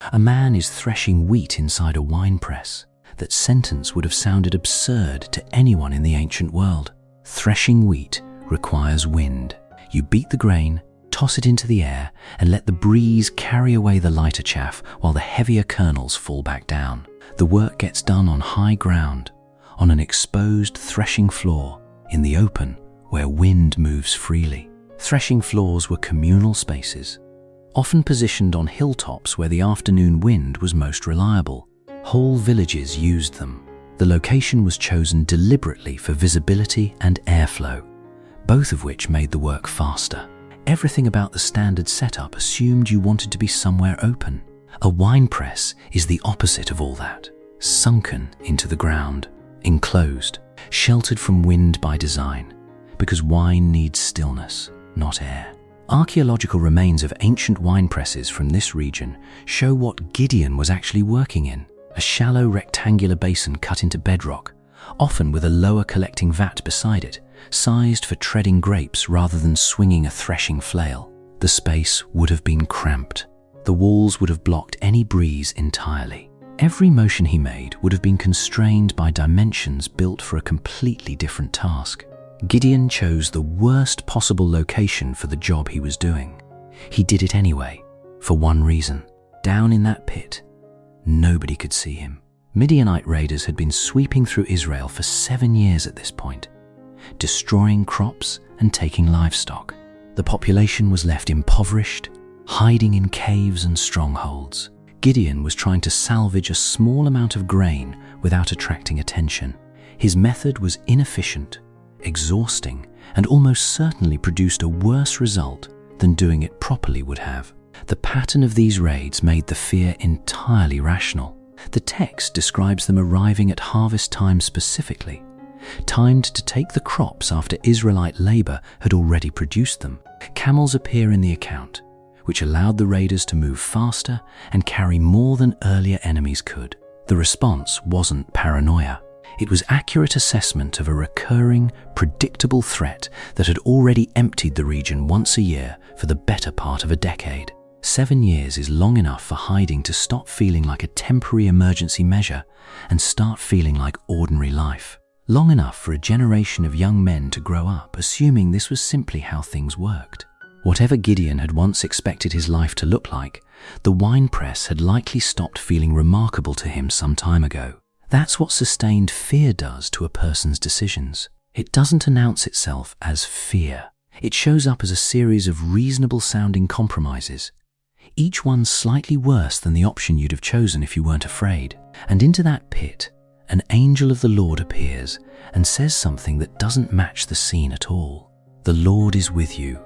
A man is threshing wheat inside a winepress. That sentence would have sounded absurd to anyone in the ancient world. Threshing wheat requires wind. You beat the grain, toss it into the air, and let the breeze carry away the lighter chaff while the heavier kernels fall back down. The work gets done on high ground, on an exposed threshing floor, in the open, where wind moves freely. Threshing floors were communal spaces, often positioned on hilltops where the afternoon wind was most reliable. Whole villages used them. The location was chosen deliberately for visibility and airflow, both of which made the work faster. Everything about the standard setup assumed you wanted to be somewhere open. A winepress is the opposite of all that. Sunken into the ground, enclosed, sheltered from wind by design, because wine needs stillness, not air. Archaeological remains of ancient winepresses from this region show what Gideon was actually working in. A shallow rectangular basin cut into bedrock, often with a lower collecting vat beside it, sized for treading grapes rather than swinging a threshing flail. The space would have been cramped. The walls would have blocked any breeze entirely. Every motion he made would have been constrained by dimensions built for a completely different task. Gideon chose the worst possible location for the job he was doing. He did it anyway, for one reason. Down in that pit, nobody could see him. Midianite raiders had been sweeping through Israel for 7 years at this point, destroying crops and taking livestock. The population was left impoverished, hiding in caves and strongholds. Gideon was trying to salvage a small amount of grain without attracting attention. His method was inefficient, exhausting, and almost certainly produced a worse result than doing it properly would have. The pattern of these raids made the fear entirely rational. The text describes them arriving at harvest time specifically, timed to take the crops after Israelite labor had already produced them. Camels appear in the account, which allowed the raiders to move faster and carry more than earlier enemies could. The response wasn't paranoia. It was accurate assessment of a recurring, predictable threat that had already emptied the region once a year for the better part of a decade. 7 years is long enough for hiding to stop feeling like a temporary emergency measure and start feeling like ordinary life. Long enough for a generation of young men to grow up assuming this was simply how things worked. Whatever Gideon had once expected his life to look like, the winepress had likely stopped feeling remarkable to him some time ago. That's what sustained fear does to a person's decisions. It doesn't announce itself as fear. It shows up as a series of reasonable-sounding compromises, each one slightly worse than the option you'd have chosen if you weren't afraid. And into that pit, an angel of the Lord appears and says something that doesn't match the scene at all. The Lord is with you,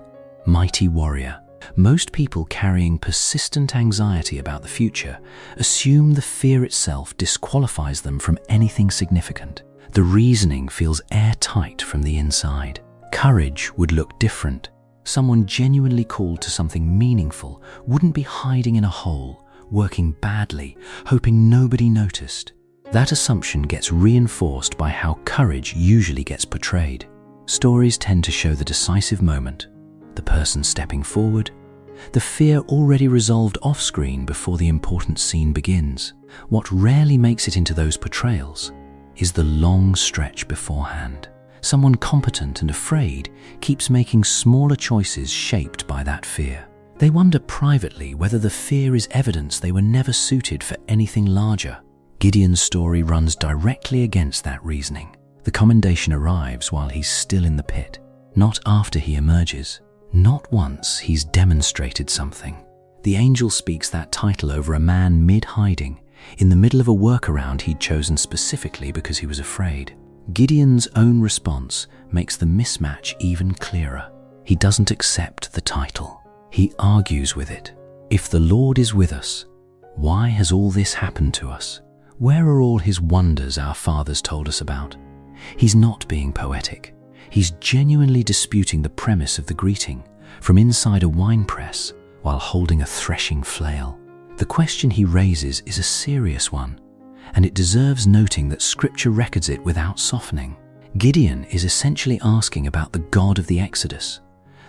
mighty warrior. Most people carrying persistent anxiety about the future assume the fear itself disqualifies them from anything significant. The reasoning feels airtight from the inside. Courage would look different. Someone genuinely called to something meaningful wouldn't be hiding in a hole, working badly, hoping nobody noticed. That assumption gets reinforced by how courage usually gets portrayed. Stories tend to show the decisive moment, the person stepping forward, the fear already resolved off-screen before the important scene begins. What rarely makes it into those portrayals is the long stretch beforehand. Someone competent and afraid keeps making smaller choices shaped by that fear. They wonder privately whether the fear is evidence they were never suited for anything larger. Gideon's story runs directly against that reasoning. The commendation arrives while he's still in the pit, not after he emerges. Not once he's demonstrated something. The angel speaks that title over a man mid-hiding, in the middle of a workaround he'd chosen specifically because he was afraid. Gideon's own response makes the mismatch even clearer. He doesn't accept the title. He argues with it. If the Lord is with us, why has all this happened to us? Where are all his wonders our fathers told us about? He's not being poetic. He's genuinely disputing the premise of the greeting from inside a winepress while holding a threshing flail. The question he raises is a serious one, and it deserves noting that Scripture records it without softening. Gideon is essentially asking about the God of the Exodus,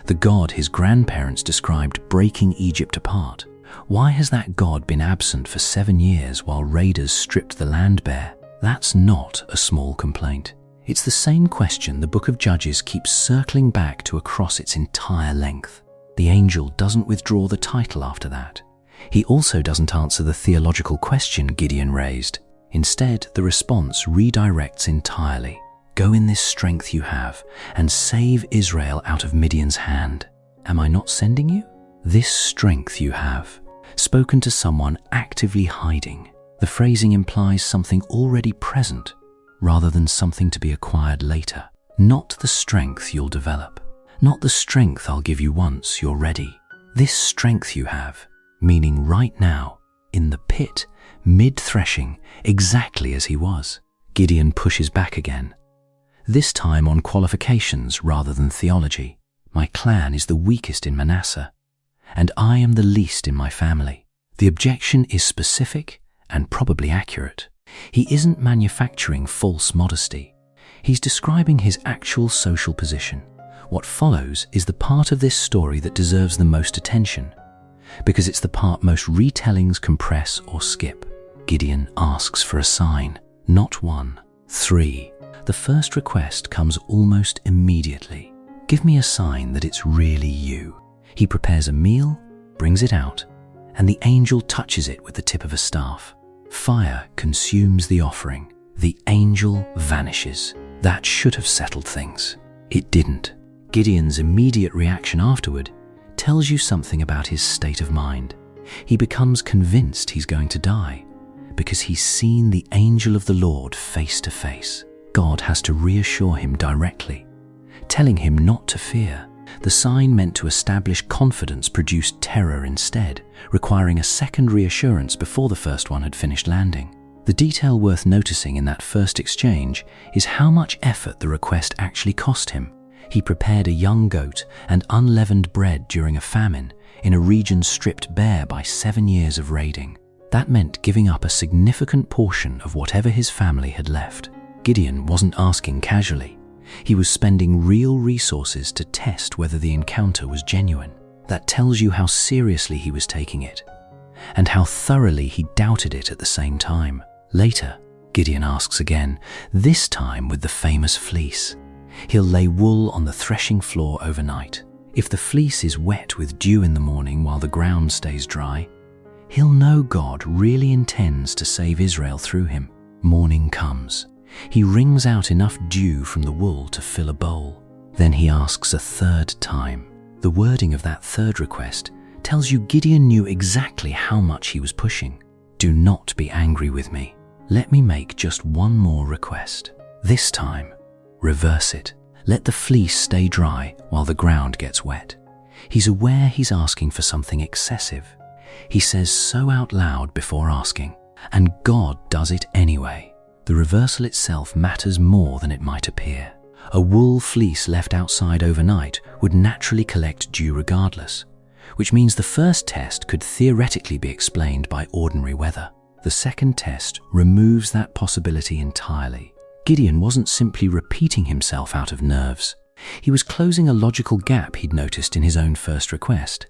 the God his grandparents described breaking Egypt apart. Why has that God been absent for 7 years while raiders stripped the land bare? That's not a small complaint. It's the same question the book of Judges keeps circling back to across its entire length. The angel doesn't withdraw the title after that. He also doesn't answer the theological question Gideon raised. Instead, the response redirects entirely. Go in this strength you have and save Israel out of Midian's hand. Am I not sending you? This strength you have, spoken to someone actively hiding. The phrasing implies something already present rather than something to be acquired later. Not the strength you'll develop. Not the strength I'll give you once you're ready. This strength you have, meaning right now, in the pit, mid-threshing, exactly as he was. Gideon pushes back again, this time on qualifications rather than theology. My clan is the weakest in Manasseh, and I am the least in my family. The objection is specific and probably accurate. He isn't manufacturing false modesty. He's describing his actual social position. What follows is the part of this story that deserves the most attention, because it's the part most retellings compress or skip. Gideon asks for a sign, not 1, 3. The first request comes almost immediately. Give me a sign that it's really you. He prepares a meal, brings it out, and the angel touches it with the tip of a staff. Fire consumes the offering. The angel vanishes. That should have settled things. It didn't. Gideon's immediate reaction afterward tells you something about his state of mind. He becomes convinced he's going to die because he's seen the angel of the Lord face to face. God has to reassure him directly, telling him not to fear. The sign meant to establish confidence produced terror instead, requiring a second reassurance before the first one had finished landing. The detail worth noticing in that first exchange is how much effort the request actually cost him. He prepared a young goat and unleavened bread during a famine in a region stripped bare by 7 years of raiding. That meant giving up a significant portion of whatever his family had left. Gideon wasn't asking casually. He was spending real resources to test whether the encounter was genuine. That tells you how seriously he was taking it, and how thoroughly he doubted it at the same time. Later, Gideon asks again, this time with the famous fleece. He'll lay wool on the threshing floor overnight. If the fleece is wet with dew in the morning while the ground stays dry, he'll know God really intends to save Israel through him. Morning comes. He wrings out enough dew from the wool to fill a bowl. Then he asks a third time. The wording of that third request tells you Gideon knew exactly how much he was pushing. Do not be angry with me. Let me make just one more request. This time, reverse it. Let the fleece stay dry while the ground gets wet. He's aware he's asking for something excessive. He says so out loud before asking, and God does it anyway. The reversal itself matters more than it might appear. A wool fleece left outside overnight would naturally collect dew regardless, which means the first test could theoretically be explained by ordinary weather. The second test removes that possibility entirely. Gideon wasn't simply repeating himself out of nerves. He was closing a logical gap he'd noticed in his own first request,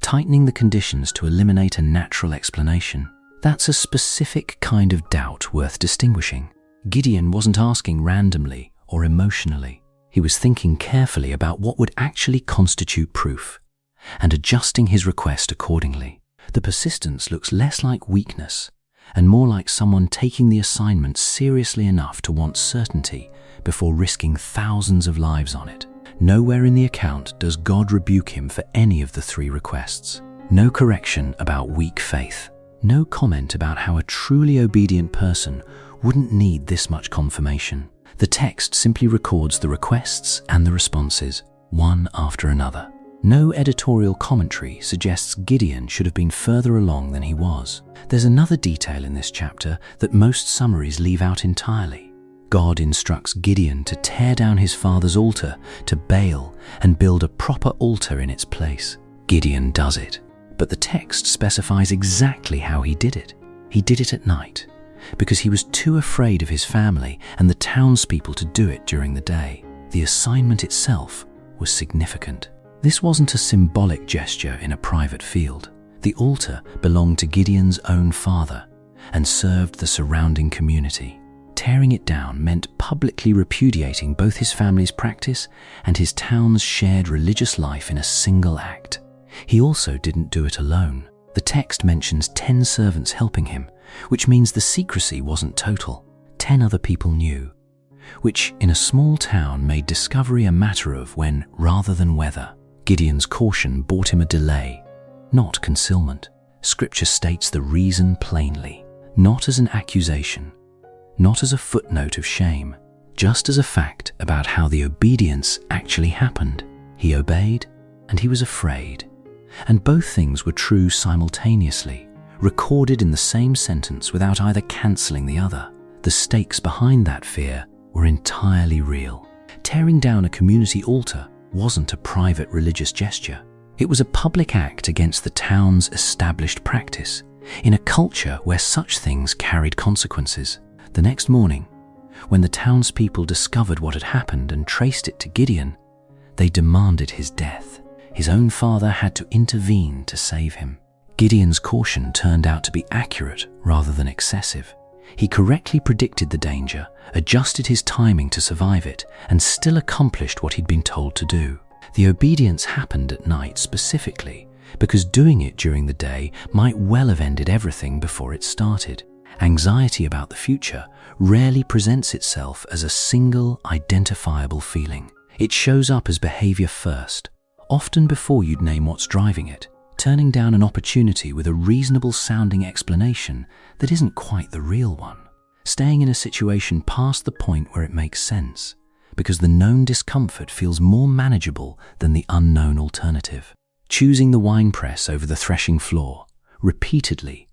tightening the conditions to eliminate a natural explanation. That's a specific kind of doubt worth distinguishing. Gideon wasn't asking randomly or emotionally. He was thinking carefully about what would actually constitute proof, and adjusting his request accordingly. The persistence looks less like weakness and more like someone taking the assignment seriously enough to want certainty before risking thousands of lives on it. Nowhere in the account does God rebuke him for any of the 3 requests. No correction about weak faith. No comment about how a truly obedient person wouldn't need this much confirmation. The text simply records the requests and the responses, one after another. No editorial commentary suggests Gideon should have been further along than he was. There's another detail in this chapter that most summaries leave out entirely. God instructs Gideon to tear down his father's altar to Baal and build a proper altar in its place. Gideon does it, but the text specifies exactly how he did it. He did it at night, because he was too afraid of his family and the townspeople to do it during the day. The assignment itself was significant. This wasn't a symbolic gesture in a private field. The altar belonged to Gideon's own father and served the surrounding community. Tearing it down meant publicly repudiating both his family's practice and his town's shared religious life in a single act. He also didn't do it alone. The text mentions 10 servants helping him, which means the secrecy wasn't total. 10 other people knew, which in a small town made discovery a matter of when rather than whether. Gideon's caution bought him a delay, not concealment. Scripture states the reason plainly, not as an accusation, not as a footnote of shame, just as a fact about how the obedience actually happened. He obeyed and he was afraid. And both things were true simultaneously, recorded in the same sentence without either cancelling the other. The stakes behind that fear were entirely real. Tearing down a community altar wasn't a private religious gesture. It was a public act against the town's established practice, in a culture where such things carried consequences. The next morning, when the townspeople discovered what had happened and traced it to Gideon, they demanded his death. His own father had to intervene to save him. Gideon's caution turned out to be accurate rather than excessive. He correctly predicted the danger, adjusted his timing to survive it, and still accomplished what he'd been told to do. The obedience happened at night specifically because doing it during the day might well have ended everything before it started. Anxiety about the future rarely presents itself as a single, identifiable feeling. It shows up as behavior first, often before you'd name what's driving it, turning down an opportunity with a reasonable-sounding explanation that isn't quite the real one. Staying in a situation past the point where it makes sense, because the known discomfort feels more manageable than the unknown alternative. Choosing the winepress over the threshing floor, repeatedly,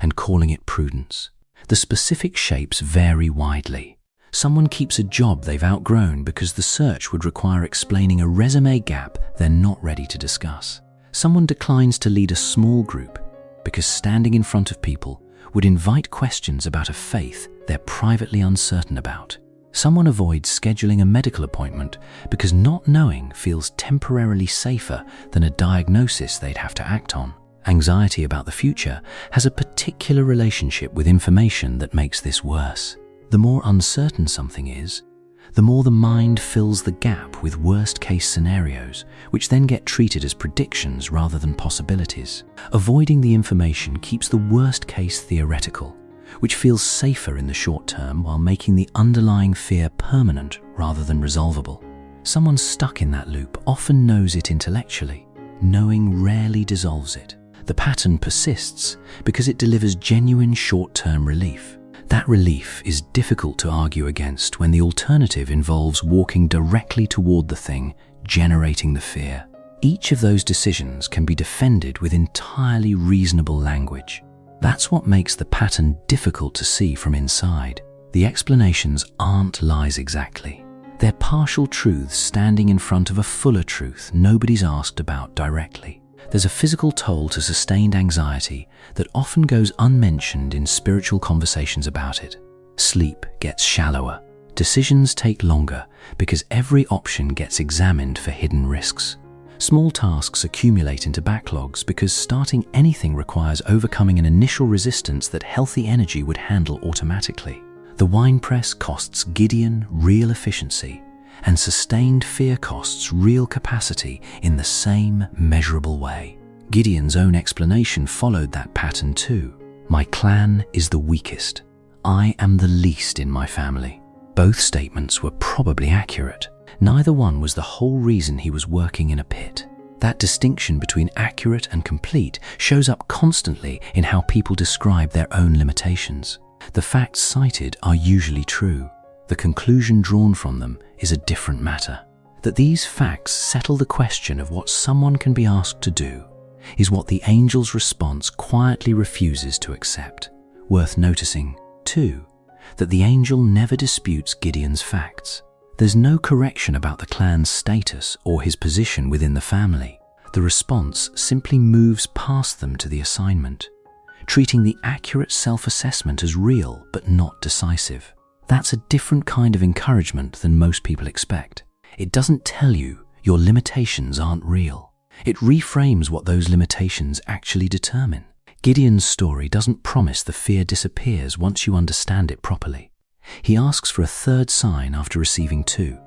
and calling it prudence. The specific shapes vary widely. Someone keeps a job they've outgrown because the search would require explaining a resume gap they're not ready to discuss. Someone declines to lead a small group because standing in front of people would invite questions about a faith they're privately uncertain about. Someone avoids scheduling a medical appointment because not knowing feels temporarily safer than a diagnosis they'd have to act on. Anxiety about the future has a particular relationship with information that makes this worse. The more uncertain something is, the more the mind fills the gap with worst-case scenarios, which then get treated as predictions rather than possibilities. Avoiding the information keeps the worst case theoretical, which feels safer in the short term while making the underlying fear permanent rather than resolvable. Someone stuck in that loop often knows it intellectually. Knowing rarely dissolves it. The pattern persists because it delivers genuine short-term relief. That relief is difficult to argue against when the alternative involves walking directly toward the thing, generating the fear. Each of those decisions can be defended with entirely reasonable language. That's what makes the pattern difficult to see from inside. The explanations aren't lies exactly. They're partial truths standing in front of a fuller truth nobody's asked about directly. There's a physical toll to sustained anxiety that often goes unmentioned in spiritual conversations about it. Sleep gets shallower. Decisions take longer because every option gets examined for hidden risks. Small tasks accumulate into backlogs because starting anything requires overcoming an initial resistance that healthy energy would handle automatically. The winepress costs Gideon real efficiency, and sustained fear costs real capacity in the same measurable way. Gideon's own explanation followed that pattern too. My clan is the weakest. I am the least in my family. Both statements were probably accurate. Neither one was the whole reason he was working in a pit. That distinction between accurate and complete shows up constantly in how people describe their own limitations. The facts cited are usually true. The conclusion drawn from them is a different matter. That these facts settle the question of what someone can be asked to do is what the angel's response quietly refuses to accept. Worth noticing, too, that the angel never disputes Gideon's facts. There's no correction about the clan's status or his position within the family. The response simply moves past them to the assignment, treating the accurate self-assessment as real but not decisive. That's a different kind of encouragement than most people expect. It doesn't tell you your limitations aren't real. It reframes what those limitations actually determine. Gideon's story doesn't promise the fear disappears once you understand it properly. He asks for a third sign after receiving two.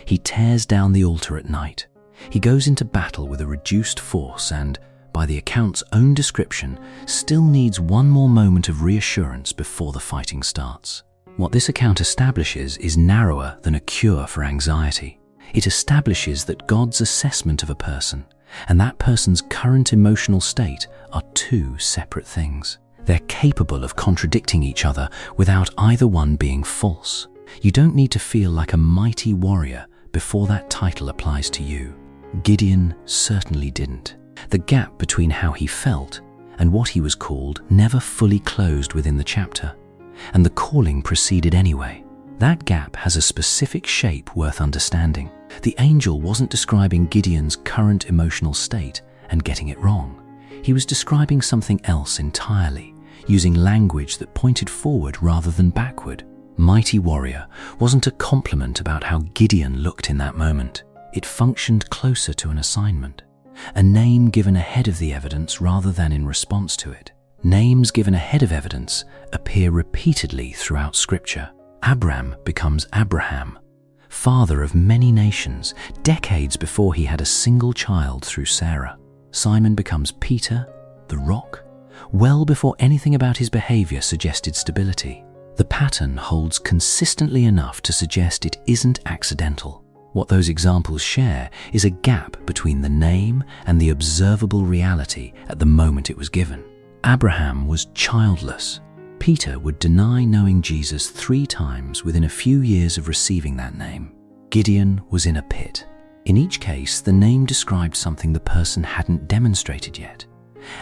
He tears down the altar at night. He goes into battle with a reduced force and, by the account's own description, still needs one more moment of reassurance before the fighting starts. What this account establishes is narrower than a cure for anxiety. It establishes that God's assessment of a person and that person's current emotional state are two separate things. They're capable of contradicting each other without either one being false. You don't need to feel like a mighty warrior before that title applies to you. Gideon certainly didn't. The gap between how he felt and what he was called never fully closed within the chapter, and the calling proceeded anyway. That gap has a specific shape worth understanding. The angel wasn't describing Gideon's current emotional state and getting it wrong. He was describing something else entirely, using language that pointed forward rather than backward. Mighty warrior wasn't a compliment about how Gideon looked in that moment. It functioned closer to an assignment, a name given ahead of the evidence rather than in response to it. Names given ahead of evidence appear repeatedly throughout Scripture. Abram becomes Abraham, father of many nations, decades before he had a single child through Sarah. Simon becomes Peter, the Rock, well before anything about his behavior suggested stability. The pattern holds consistently enough to suggest it isn't accidental. What those examples share is a gap between the name and the observable reality at the moment it was given. Abraham was childless. Peter would deny knowing Jesus 3 times within a few years of receiving that name. Gideon was in a pit. In each case, the name described something the person hadn't demonstrated yet.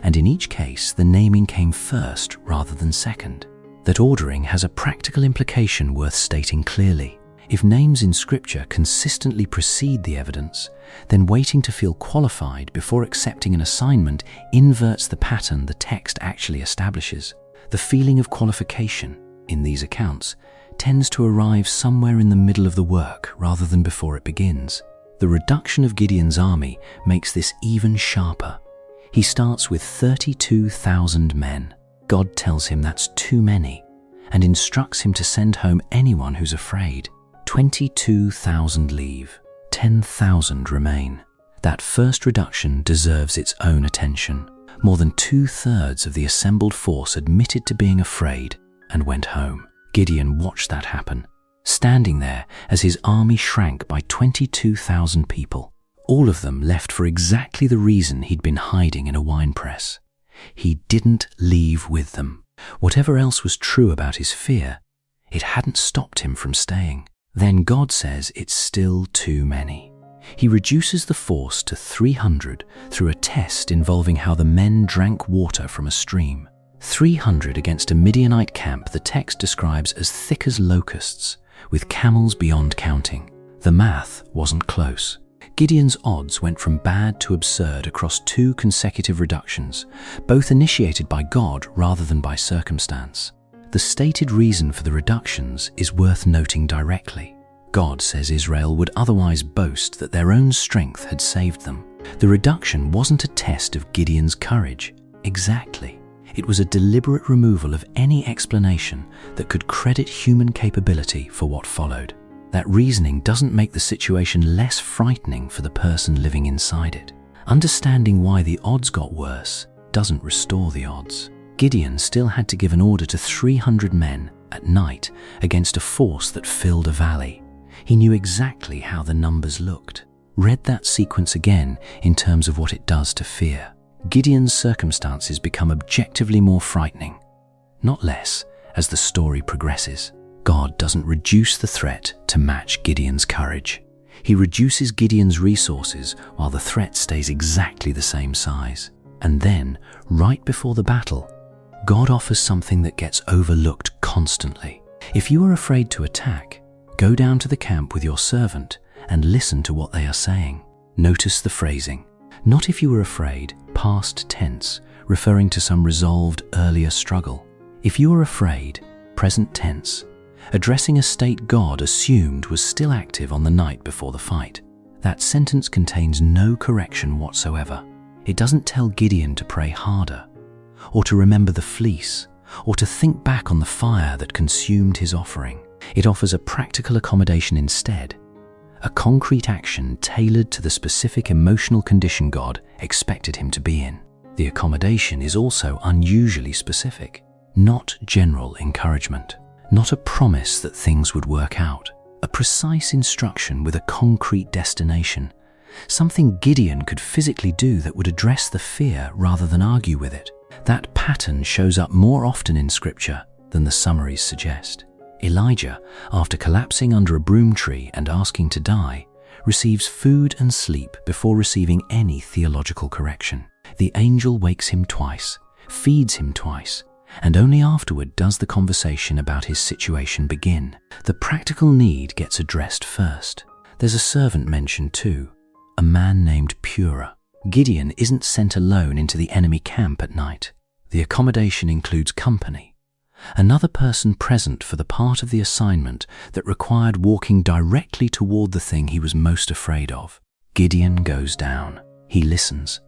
And in each case, the naming came first rather than second. That ordering has a practical implication worth stating clearly. If names in Scripture consistently precede the evidence, then waiting to feel qualified before accepting an assignment inverts the pattern the text actually establishes. The feeling of qualification, in these accounts, tends to arrive somewhere in the middle of the work rather than before it begins. The reduction of Gideon's army makes this even sharper. He starts with 32,000 men. God tells him that's too many and instructs him to send home anyone who's afraid. 22,000 leave, 10,000 remain. That first reduction deserves its own attention. More than 2/3 of the assembled force admitted to being afraid and went home. Gideon watched that happen, standing there as his army shrank by 22,000 people. All of them left for exactly the reason he'd been hiding in a winepress. He didn't leave with them. Whatever else was true about his fear, it hadn't stopped him from staying. Then God says it's still too many. He reduces the force to 300 through a test involving how the men drank water from a stream. 300 against a Midianite camp the text describes as thick as locusts, with camels beyond counting. The math wasn't close. Gideon's odds went from bad to absurd across 2 consecutive reductions, both initiated by God rather than by circumstance. The stated reason for the reductions is worth noting directly. God says Israel would otherwise boast that their own strength had saved them. The reduction wasn't a test of Gideon's courage. Exactly. It was a deliberate removal of any explanation that could credit human capability for what followed. That reasoning doesn't make the situation less frightening for the person living inside it. Understanding why the odds got worse doesn't restore the odds. Gideon still had to give an order to 300 men at night against a force that filled a valley. He knew exactly how the numbers looked. Read that sequence again in terms of what it does to fear. Gideon's circumstances become objectively more frightening, not less, as the story progresses. God doesn't reduce the threat to match Gideon's courage. He reduces Gideon's resources while the threat stays exactly the same size. And then, right before the battle, God offers something that gets overlooked constantly. If you are afraid to attack, go down to the camp with your servant and listen to what they are saying. Notice the phrasing. Not if you were afraid, past tense, referring to some resolved earlier struggle. If you are afraid, present tense, addressing a state God assumed was still active on the night before the fight. That sentence contains no correction whatsoever. It doesn't tell Gideon to pray harder, or to remember the fleece, or to think back on the fire that consumed his offering. It offers a practical accommodation instead, a concrete action tailored to the specific emotional condition God expected him to be in. The accommodation is also unusually specific, not general encouragement, not a promise that things would work out, a precise instruction with a concrete destination, something Gideon could physically do that would address the fear rather than argue with it. That pattern shows up more often in Scripture than the summaries suggest. Elijah, after collapsing under a broom tree and asking to die, receives food and sleep before receiving any theological correction. The angel wakes him twice, feeds him twice, and only afterward does the conversation about his situation begin. The practical need gets addressed first. There's a servant mentioned too, a man named Purah. Gideon isn't sent alone into the enemy camp at night. The accommodation includes company, another person present for the part of the assignment that required walking directly toward the thing he was most afraid of. Gideon goes down. He listens.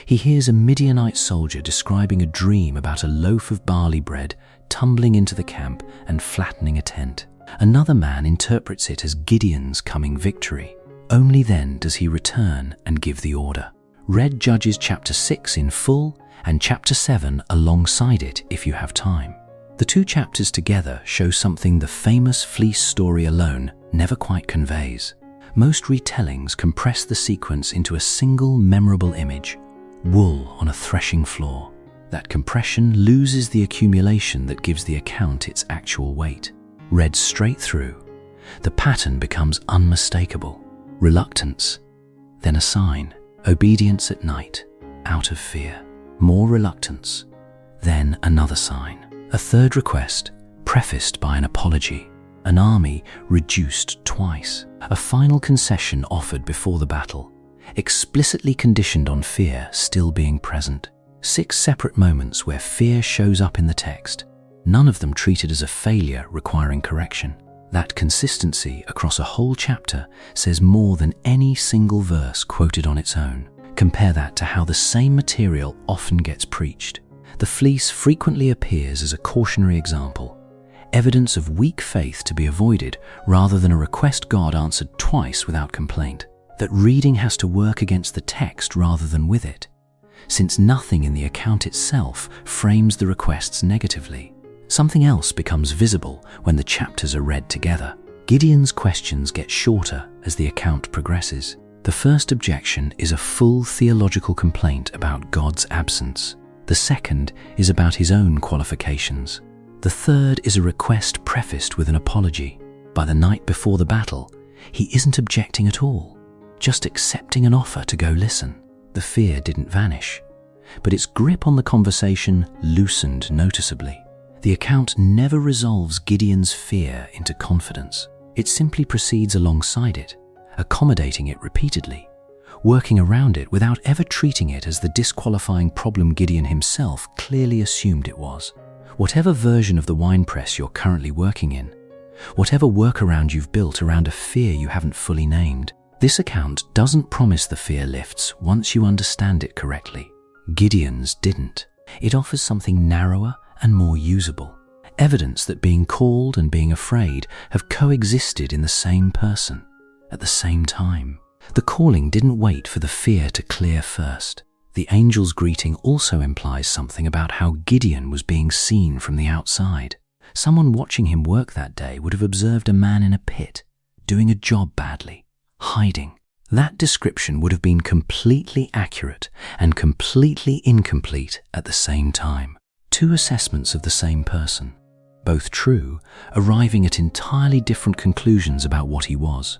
He hears a Midianite soldier describing a dream about a loaf of barley bread tumbling into the camp and flattening a tent. Another man interprets it as Gideon's coming victory. Only then does he return and give the order. Read Judges chapter 6 in full and chapter 7 alongside it if you have time. The two chapters together show something the famous fleece story alone never quite conveys. Most retellings compress the sequence into a single memorable image: wool on a threshing floor. That compression loses the accumulation that gives the account its actual weight. Read straight through, the pattern becomes unmistakable. Reluctance, then a sign. Obedience at night, out of fear. More reluctance, then another sign. A third request, prefaced by an apology. An army reduced twice. A final concession offered before the battle, explicitly conditioned on fear still being present. 6 separate moments where fear shows up in the text, none of them treated as a failure requiring correction. That consistency across a whole chapter says more than any single verse quoted on its own. Compare that to how the same material often gets preached. The fleece frequently appears as a cautionary example, evidence of weak faith to be avoided rather than a request God answered twice without complaint. That reading has to work against the text rather than with it, since nothing in the account itself frames the requests negatively. Something else becomes visible when the chapters are read together. Gideon's questions get shorter as the account progresses. The first objection is a full theological complaint about God's absence. The second is about his own qualifications. The third is a request prefaced with an apology. By the night before the battle, he isn't objecting at all, just accepting an offer to go listen. The fear didn't vanish, but its grip on the conversation loosened noticeably. The account never resolves Gideon's fear into confidence. It simply proceeds alongside it, accommodating it repeatedly, working around it without ever treating it as the disqualifying problem Gideon himself clearly assumed it was. Whatever version of the Winepress you're currently working in, whatever workaround you've built around a fear you haven't fully named, this account doesn't promise the fear lifts once you understand it correctly. Gideon's didn't. It offers something narrower and more usable, evidence that being called and being afraid have coexisted in the same person at the same time. The calling didn't wait for the fear to clear first. The angel's greeting also implies something about how Gideon was being seen from the outside. Someone watching him work that day would have observed a man in a pit, doing a job badly, hiding. That description would have been completely accurate and completely incomplete at the same time. Two assessments of the same person, both true, arriving at entirely different conclusions about what he was.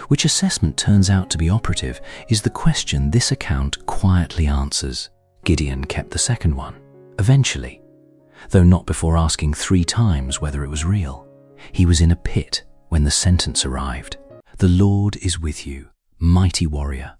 Which assessment turns out to be operative is the question this account quietly answers. Gideon kept the second one, eventually, though not before asking 3 times whether it was real. He was in a pit when the sentence arrived. "The Lord is with you, mighty warrior."